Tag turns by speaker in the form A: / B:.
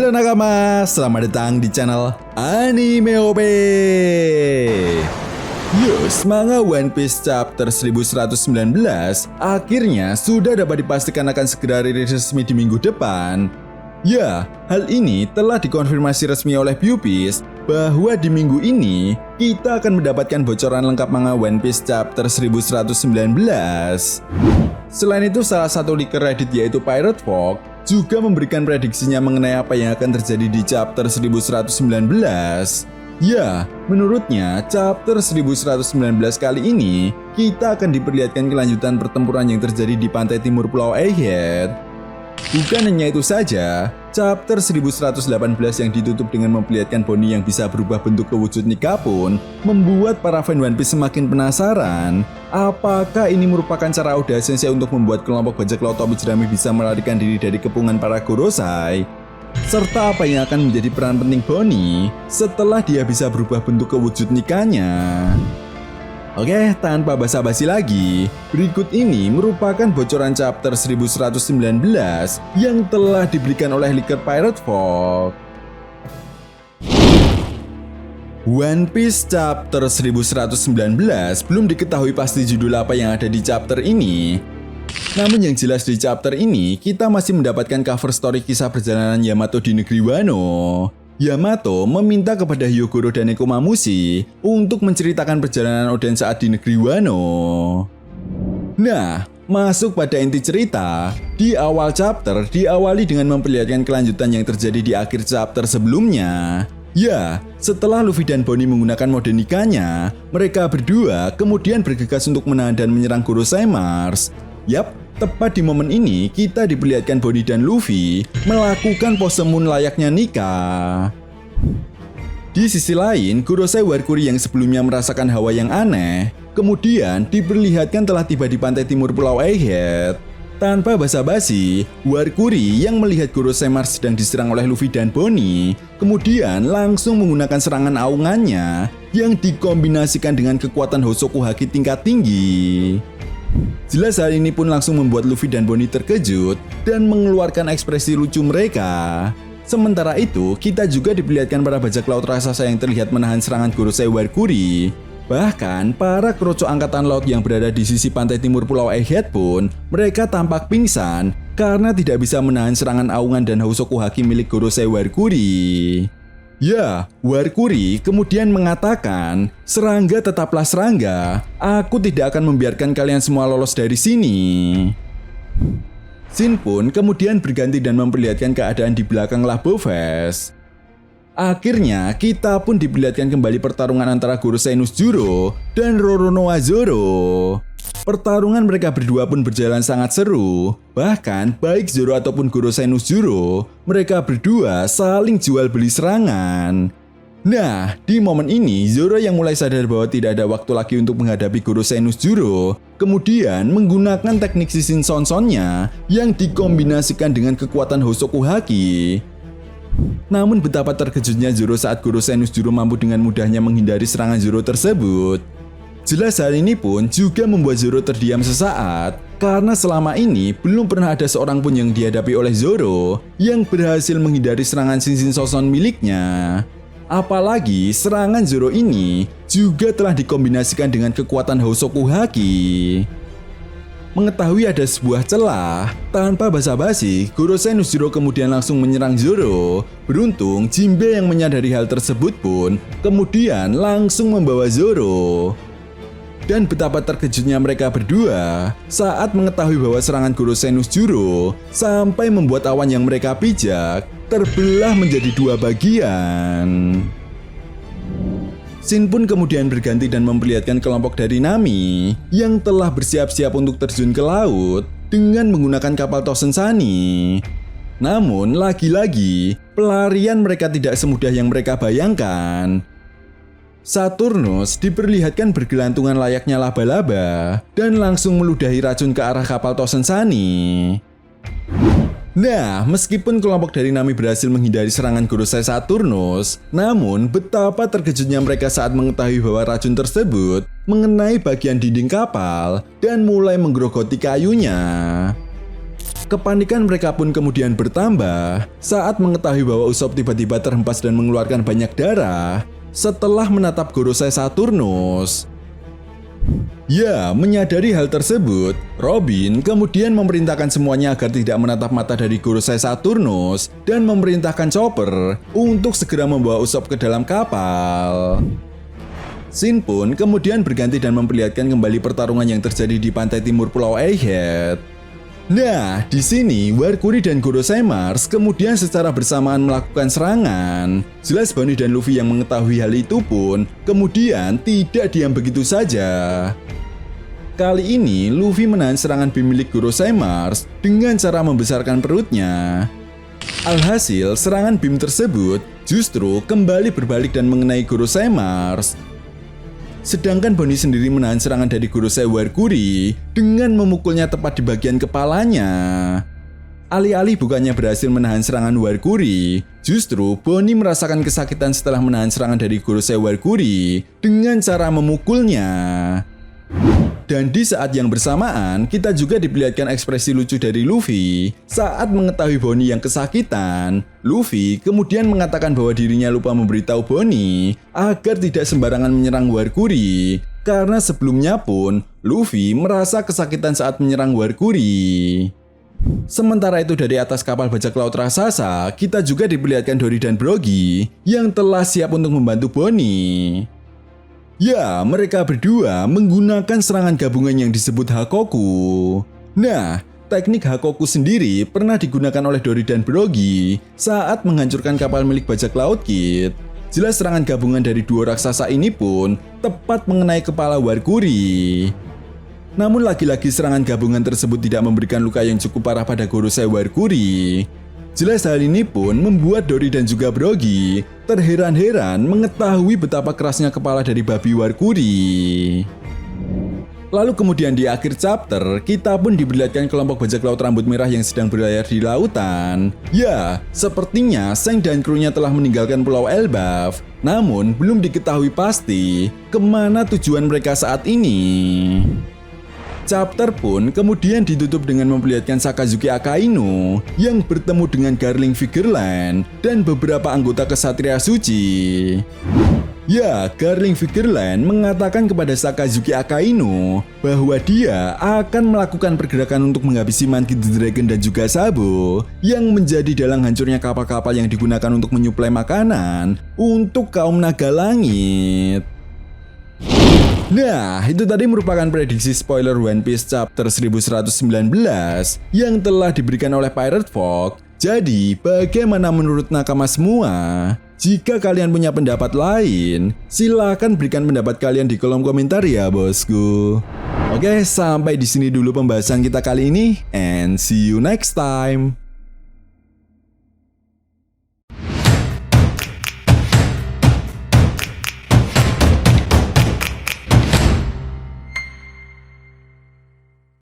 A: Halo nakama, selamat datang di channel Anime OP. Yes, manga One Piece chapter 1119 akhirnya sudah dapat dipastikan akan segera rilis resmi di minggu depan. Ya, hal ini telah dikonfirmasi resmi oleh Viewpiece bahwa di minggu ini kita akan mendapatkan bocoran lengkap manga One Piece chapter 1119. Selain itu, salah satu leaker Reddit yaitu Pirate Fog juga memberikan prediksinya mengenai apa yang akan terjadi di chapter 1119. Ya, menurutnya chapter 1119 kali ini kita akan diperlihatkan kelanjutan pertempuran yang terjadi di pantai timur Pulau Egghead. Bukan hanya itu saja, chapter 1118 yang ditutup dengan memperlihatkan Bonnie yang bisa berubah bentuk ke wujud Nika pun membuat para fan One Piece semakin penasaran. Apakah ini merupakan cara Oda Sensei untuk membuat kelompok bajak laut Tobi Jerami bisa melarikan diri dari kepungan para Gorosei? Serta apa yang akan menjadi peran penting Bonnie setelah dia bisa berubah bentuk ke wujud Nikanya? Oke, tanpa basa-basi lagi, berikut ini merupakan bocoran chapter 1119 yang telah diberikan oleh leaker Pirate Fog. One Piece chapter 1119 belum diketahui pasti judul apa yang ada di chapter ini. Namun yang jelas di chapter ini kita masih mendapatkan cover story kisah perjalanan Yamato di negeri Wano. Yamato meminta kepada Hyogoro dan Nekomamushi untuk menceritakan perjalanan Oden saat di negeri Wano. Nah, masuk pada inti cerita, di awal chapter diawali dengan memperlihatkan kelanjutan yang terjadi di akhir chapter sebelumnya. Ya, setelah Luffy dan Bonnie menggunakan mode Nikanya, mereka berdua kemudian bergegas untuk menahan dan menyerang Gorosei Mars. Yap, tepat di momen ini kita diperlihatkan Bonnie dan Luffy melakukan pose moon layaknya Nika. Di sisi lain, Gorosei Warkuri yang sebelumnya merasakan hawa yang aneh, kemudian diperlihatkan telah tiba di pantai timur Pulau Egghead. Tanpa basa-basi, Warkuri yang melihat Gorosei Mars sedang diserang oleh Luffy dan Bonnie, kemudian langsung menggunakan serangan aungannya yang dikombinasikan dengan kekuatan Hosoku Haki tingkat tinggi. Jelas hal ini pun langsung membuat Luffy dan Bonnie terkejut dan mengeluarkan ekspresi lucu mereka. Sementara itu, kita juga diperlihatkan para bajak laut raksasa yang terlihat menahan serangan Gorosei Warkuri. Bahkan, para kroco angkatan laut yang berada di sisi pantai timur Pulau Egghead pun, mereka tampak pingsan karena tidak bisa menahan serangan aungan dan Hosoku Haki milik Gorosei Warkuri. Ya, Warkuri kemudian mengatakan, "Serangga tetaplah serangga, aku tidak akan membiarkan kalian semua lolos dari sini." Shin pun kemudian berganti dan memperlihatkan keadaan di belakang Labofest. Akhirnya, kita pun diperlihatkan kembali pertarungan antara Gorosei Nuzjuro dan Roronoa Zoro. Pertarungan mereka berdua pun berjalan sangat seru. Bahkan, baik Zoro ataupun Gorosei Nuzjuro, mereka berdua saling jual beli serangan. Nah, di momen ini, Zoro yang mulai sadar bahwa tidak ada waktu lagi untuk menghadapi Gorosei Nuzjuro, kemudian menggunakan teknik Shishin Sonson-nya yang dikombinasikan dengan kekuatan Hosoku Haki. Namun betapa terkejutnya Zoro saat Gorosei Nuzjuro mampu dengan mudahnya menghindari serangan Zoro tersebut. Jelas hal ini pun juga membuat Zoro terdiam sesaat, karena selama ini belum pernah ada seorang pun yang dihadapi oleh Zoro yang berhasil menghindari serangan Shishin Sonson miliknya. Apalagi serangan Zoro ini juga telah dikombinasikan dengan kekuatan Hosoku Haki. Mengetahui ada sebuah celah, tanpa basa-basi, Gorosei Nuzjuro kemudian langsung menyerang Zoro. Beruntung, Jinbe yang menyadari hal tersebut pun kemudian langsung membawa Zoro. Dan betapa terkejutnya mereka berdua saat mengetahui bahwa serangan Gorosei Nuzjuro sampai membuat awan yang mereka pijak terbelah menjadi dua bagian. Shin pun kemudian berganti dan memperlihatkan kelompok dari Nami yang telah bersiap-siap untuk terjun ke laut dengan menggunakan kapal Tosen Sunny. Namun, lagi-lagi, pelarian mereka tidak semudah yang mereka bayangkan. Saturnus diperlihatkan bergelantungan layaknya laba-laba dan langsung meludahi racun ke arah kapal Tosen Sunny. Nah, meskipun kelompok dari Nami berhasil menghindari serangan Gorosei Saturnus, namun betapa terkejutnya mereka saat mengetahui bahwa racun tersebut mengenai bagian dinding kapal dan mulai menggerogoti kayunya. kepanikan mereka pun kemudian bertambah saat mengetahui bahwa Usopp tiba-tiba terhempas dan mengeluarkan banyak darah setelah menatap Gorosei Saturnus. Ya, menyadari hal tersebut, Robin kemudian memerintahkan semuanya agar tidak menatap mata dari Gorosei Saturnus dan memerintahkan Chopper untuk segera membawa Usopp ke dalam kapal. Shin pun kemudian berganti dan memperlihatkan kembali pertarungan yang terjadi di pantai timur Pulau Egghead. Nah, di sini Warkuri dan Gorosei Mars kemudian secara bersamaan melakukan serangan. Jelas Bonnie dan Luffy yang mengetahui hal itu pun kemudian tidak diam begitu saja. Kali ini Luffy menahan serangan bim milik Gorosei Mars dengan cara membesarkan perutnya. Alhasil serangan bim tersebut justru kembali berbalik dan mengenai Gorosei Mars. Sedangkan Bonnie sendiri menahan serangan dari Gorosei Warkuri dengan memukulnya tepat di bagian kepalanya. Alih-alih bukannya berhasil menahan serangan Warkuri, justru Bonnie merasakan kesakitan setelah menahan serangan dari Gorosei Warkuri dengan cara memukulnya. Dan di saat yang bersamaan, kita juga diperlihatkan ekspresi lucu dari Luffy saat mengetahui Bonnie yang kesakitan. Luffy kemudian mengatakan bahwa dirinya lupa memberitahu Bonnie agar tidak sembarangan menyerang Warkuri, karena sebelumnya pun Luffy merasa kesakitan saat menyerang Warkuri. Sementara itu dari atas kapal bajak laut raksasa, kita juga diperlihatkan Dory dan Brogy yang telah siap untuk membantu Bonnie. Ya, mereka berdua menggunakan serangan gabungan yang disebut Hakoku. Nah, teknik Hakoku sendiri pernah digunakan oleh Dory dan Brogy saat menghancurkan kapal milik bajak laut Kid. Jelas serangan gabungan dari dua raksasa ini pun tepat mengenai kepala Warkuri. Namun lagi-lagi serangan gabungan tersebut tidak memberikan luka yang cukup parah pada Gorosei Warkuri. Jelas hal ini pun membuat Dory dan juga Brogy terheran-heran mengetahui betapa kerasnya kepala dari babi Warkuri. Lalu kemudian di akhir chapter, kita pun diperlihatkan kelompok bajak laut rambut merah yang sedang berlayar di lautan. Ya, sepertinya Seng dan krunya telah meninggalkan Pulau Elbaf. Namun belum diketahui pasti kemana tujuan mereka saat ini. Chapter pun kemudian ditutup dengan memperlihatkan Sakazuki Akainu yang bertemu dengan Garling Figerland dan beberapa anggota kesatria suci. Ya, Garling Figerland mengatakan kepada Sakazuki Akainu bahwa dia akan melakukan pergerakan untuk menghabisi Monkey D. Dragon dan juga Sabo yang menjadi dalang hancurnya kapal-kapal yang digunakan untuk menyuplai makanan untuk kaum naga langit. Nah, itu tadi merupakan prediksi spoiler One Piece chapter 1119 yang telah diberikan oleh Pirate Fog. Jadi, bagaimana menurut nakama semua? Jika kalian punya pendapat lain, silakan berikan pendapat kalian di kolom komentar ya, bosku. Oke, sampai di sini dulu pembahasan kita kali ini, and see you next time.